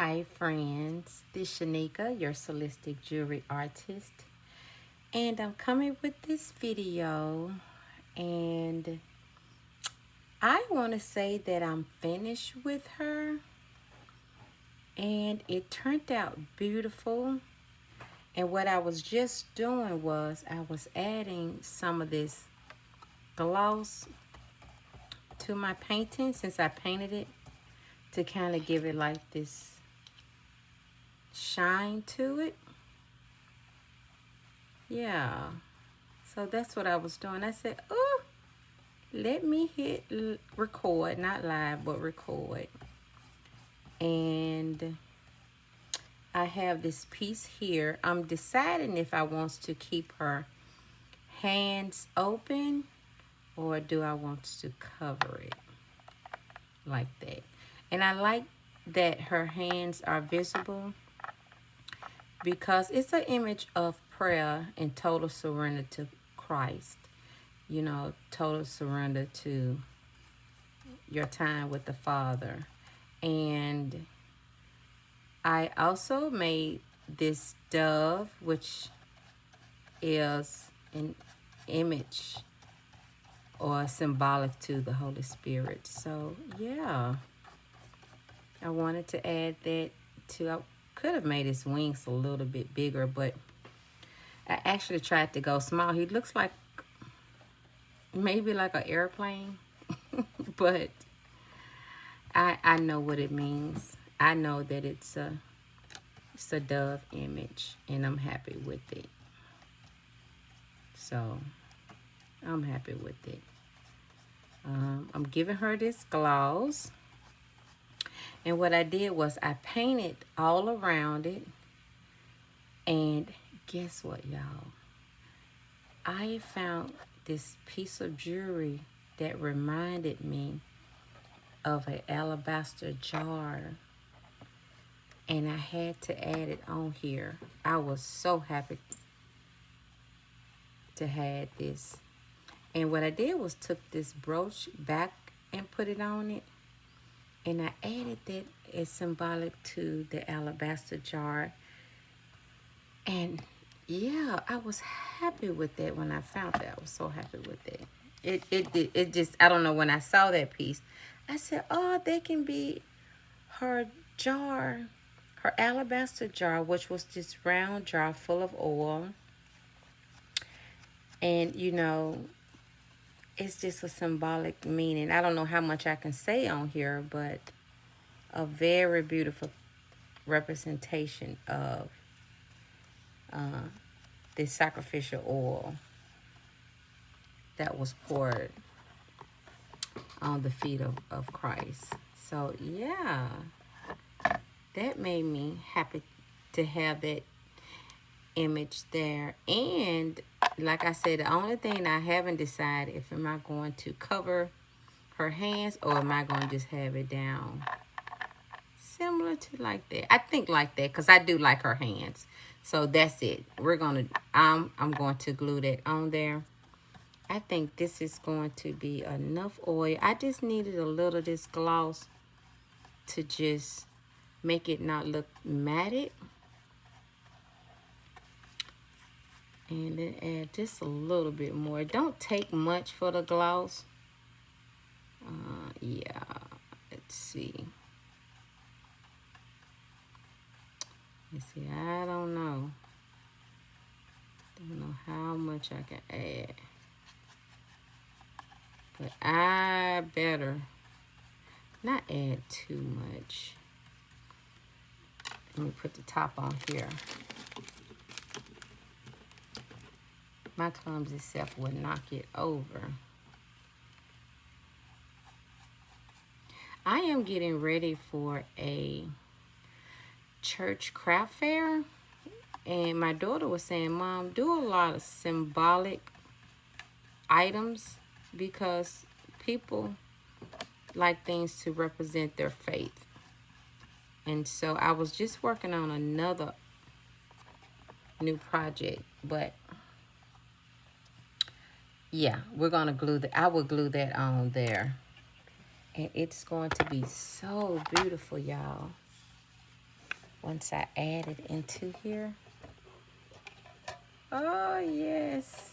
Hi friends, this is Shanika, your Solistic Jewelry Artist, and I'm coming with this video, and I want to say that I'm finished with her, and it turned out beautiful. And what I was just doing was I was adding some of this gloss to my painting since I painted it to kind of give it like this shine to it. Yeah. So that's what I was doing. I said, oh, let me hit record, not live, but record. And I have this piece here. I'm deciding if I want to keep her hands open or do I want to cover it like that. And I like that her hands are visible because it's an image of prayer and total surrender to Christ. You know, total surrender to your time with the Father. And I also made this dove, which is an image or symbolic to the Holy Spirit. So yeah, I wanted to add that to, I could have made his wings a little bit bigger, but I actually tried to go small. He looks like maybe like an airplane, but I know what it means. I know that it's a dove image, and I'm happy with it. So I'm happy with it. I'm giving her this gloss, and what I did was I painted all around it. And guess what, y'all? I found this piece of jewelry that reminded me of an alabaster jar, and I had to add it on here. I was so happy to have this. And what I did was took this brooch back and put it on it, and I added that as symbolic to the alabaster jar. And yeah, I was happy with that when I found that. I was so happy with that. It just, I don't know, when I saw that piece, I said, oh, that can be her jar, her alabaster jar, which was this round jar full of oil. And you know, it's just a symbolic meaning. I don't know how much I can say on here, but a very beautiful representation of this sacrificial oil that was poured on the feet of Christ. So yeah, that made me happy to have that image there. And like I said, the only thing I haven't decided if am I going to cover her hands or am I going to just have it down similar to like that. I think like that because I do like her hands. So that's it. I'm going to glue that on there. I think this is going to be enough oil. I just needed a little of this gloss to just make it not look matted. And then add just a little bit more. It don't take much for the gloss. Yeah, let's see. I don't know. Don't know how much I can add. But I better not add too much. Let me put the top on here. My clumsy self would knock it over. I am getting ready for a church craft fair. And my daughter was saying, Mom, do a lot of symbolic items because people like things to represent their faith. And so I was just working on another new project, but yeah, we're gonna I will glue that on there. And it's going to be so beautiful, y'all. once I add it into here. Oh, yes.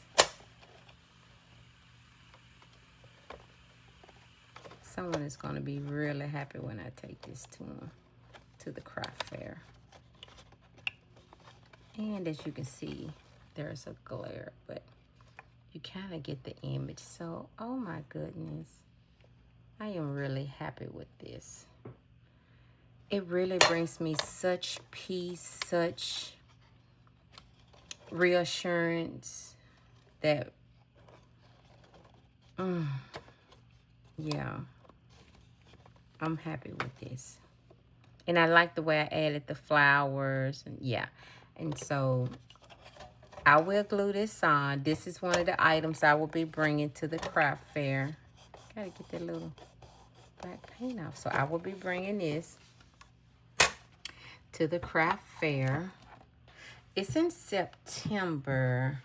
Someone is going to be really happy when I take this to them, to the craft fair. And as you can see, there's a glare, but you kind of get the image. So, oh my goodness. I am really happy with this. It really brings me such peace, such reassurance that, yeah, I'm happy with this. And I like the way I added the flowers, and yeah. And so I will glue this on. This is one of the items I will be bringing to the craft fair. Gotta get that little black paint off. So I will be bringing this to the craft fair. It's in September.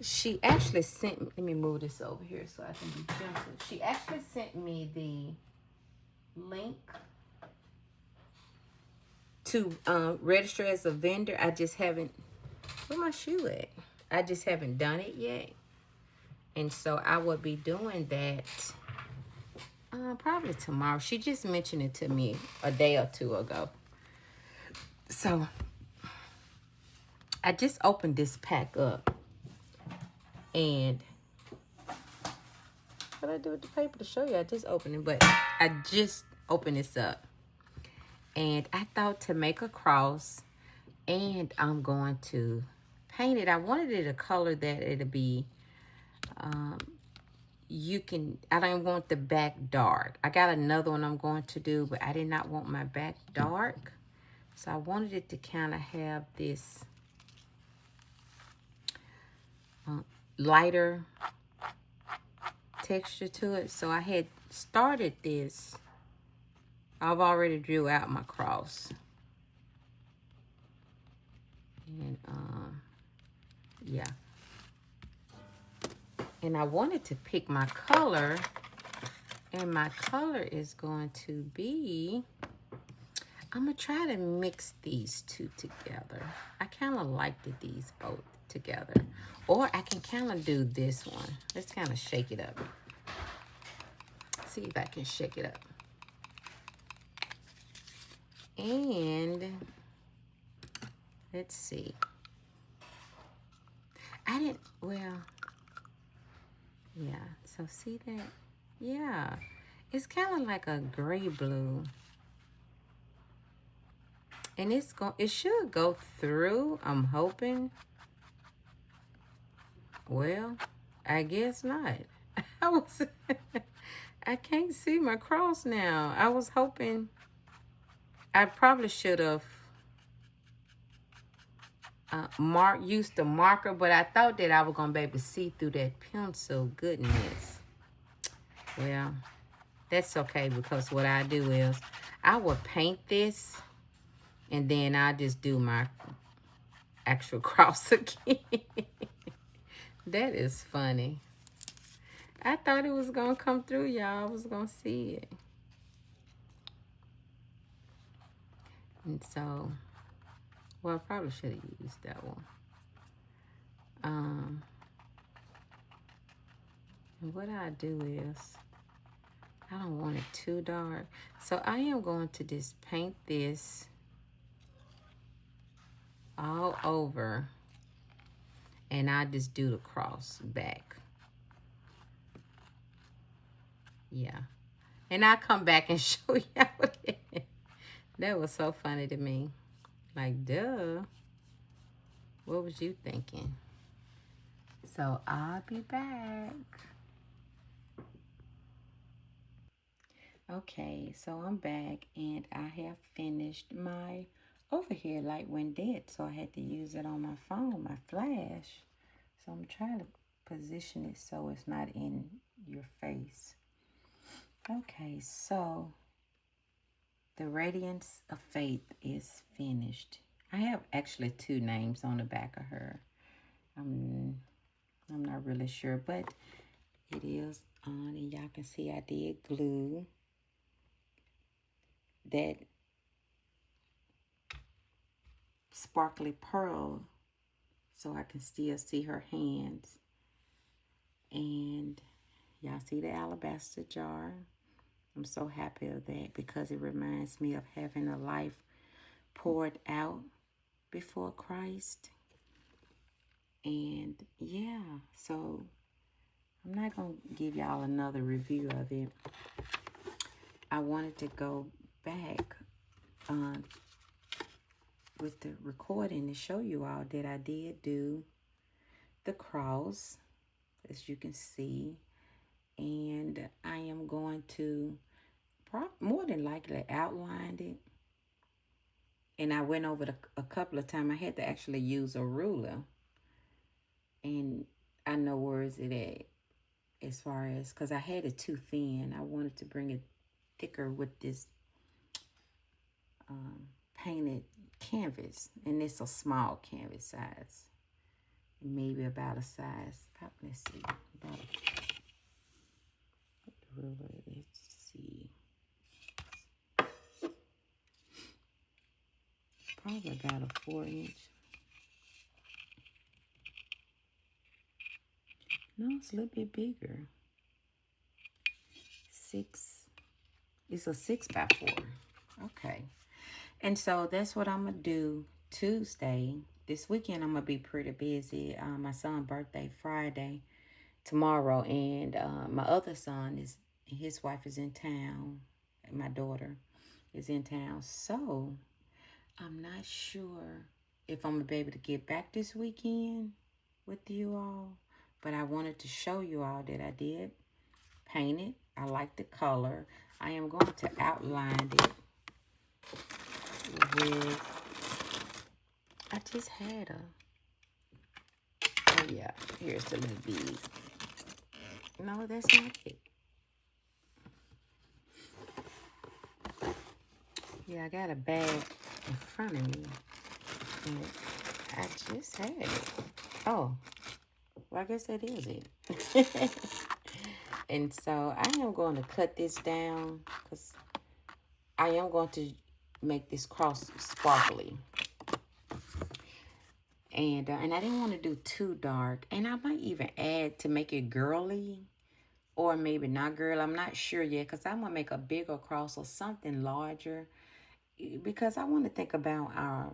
She actually sent me, let me move this over here so I can be gentle. She actually sent me the link to register as a vendor. I just haven't, where my shoe at? I just haven't done it yet. And so I will be doing that probably tomorrow. She just mentioned it to me a day or two ago. So I just opened this pack up. And what I do with the paper to show you? I just opened it, but I just opened this up. And I thought to make a cross, and I'm going to paint it. I wanted it a color that it'll be, I don't want the back dark. I got another one I'm going to do, but I did not want my back dark. So I wanted it to kind of have this lighter texture to it. So I had started this. I've already drew out my cross. And yeah. And I wanted to pick my color. And my color is going to be, I'm going to try to mix these two together. I kind of like these both together. Or I can kind of do this one. Let's kind of shake it up. See if I can shake it up. And let's see. Well, yeah. So see that? Yeah. It's kind of like a gray blue. And it should go through, I'm hoping. Well, I guess not. I can't see my cross now. I was hoping, I probably should have used the marker, but I thought that I was going to be able to see through that pencil. Goodness. Well, that's okay, because what I do is I will paint this and then I just do my actual cross again. That is funny. I thought it was going to come through, y'all. I was going to see it. And so, well, I probably should have used that one. And what I do is, I don't want it too dark. So I am going to just paint this all over. And I just do the cross back. Yeah. And I'll come back and show y'all that. That was so funny to me. Like, duh. What was you thinking? So I'll be back. Okay, so I'm back and I have finished my overhead light went dead. So I had to use it on my phone, my flash. So I'm trying to position it so it's not in your face. Okay, so the Radiance of Faith is finished. I have actually 2 names on the back of her. I'm not really sure, but it is on, and y'all can see I did glue that sparkly pearl so I can still see her hands. And y'all see the alabaster jar. I'm so happy of that because it reminds me of having a life poured out before Christ. And yeah, so I'm not going to give y'all another review of it. I wanted to go back with the recording to show you all that I did do the cross, as you can see. And I am going to more than likely outline it. And I went over it a couple of times. I had to actually use a ruler. And I know where is it at as far as, because I had it too thin. I wanted to bring it thicker with this painted canvas. And it's a small canvas size. Maybe about a size, let's see, about what the ruler is, let's see. Probably about a 4-inch. No, it's a little bit bigger. It's a 6x4. Okay. And so that's what I'm going to do Tuesday. This weekend I'm going to be pretty busy. My son's birthday Friday, tomorrow. And my other son, his wife is in town. And my daughter is in town. So I'm not sure if I'm going to be able to get back this weekend with you all. But I wanted to show you all that I did paint it. I like the color. I am going to outline it with, I just had oh yeah, here's the little bead. No, that's not it. Yeah, I got a bag in front of me. And I just had it. Oh, well, I guess that is it. And so I am going to cut this down because I am going to make this cross sparkly. And I didn't want to do too dark. And I might even add to make it girly or maybe not girl. I'm not sure yet because I'm going to make a bigger cross or something larger because I want to think about our,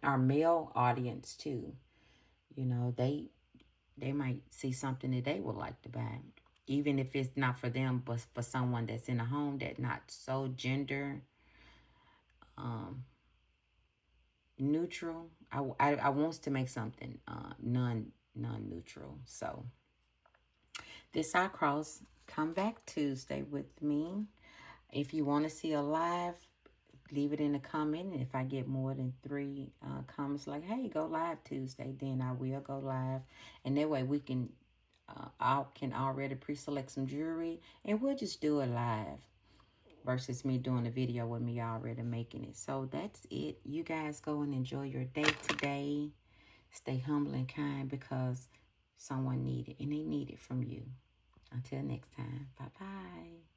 our male audience too. They might see something that they would like to buy. Even if it's not for them, but for someone that's in a home that's not so gender neutral. I want to make something non-neutral. So this our cross. Come back Tuesday with me. If you want to see a live, leave it in the comment. And if I get more than 3 comments like, hey, go live Tuesday, then I will go live. And that way we can, I can already pre-select some jewelry and we'll just do it live versus me doing a video with me already making it. So that's it. You guys go and enjoy your day today. Stay humble and kind because someone needs it and they need it from you. Until next time. Bye-bye.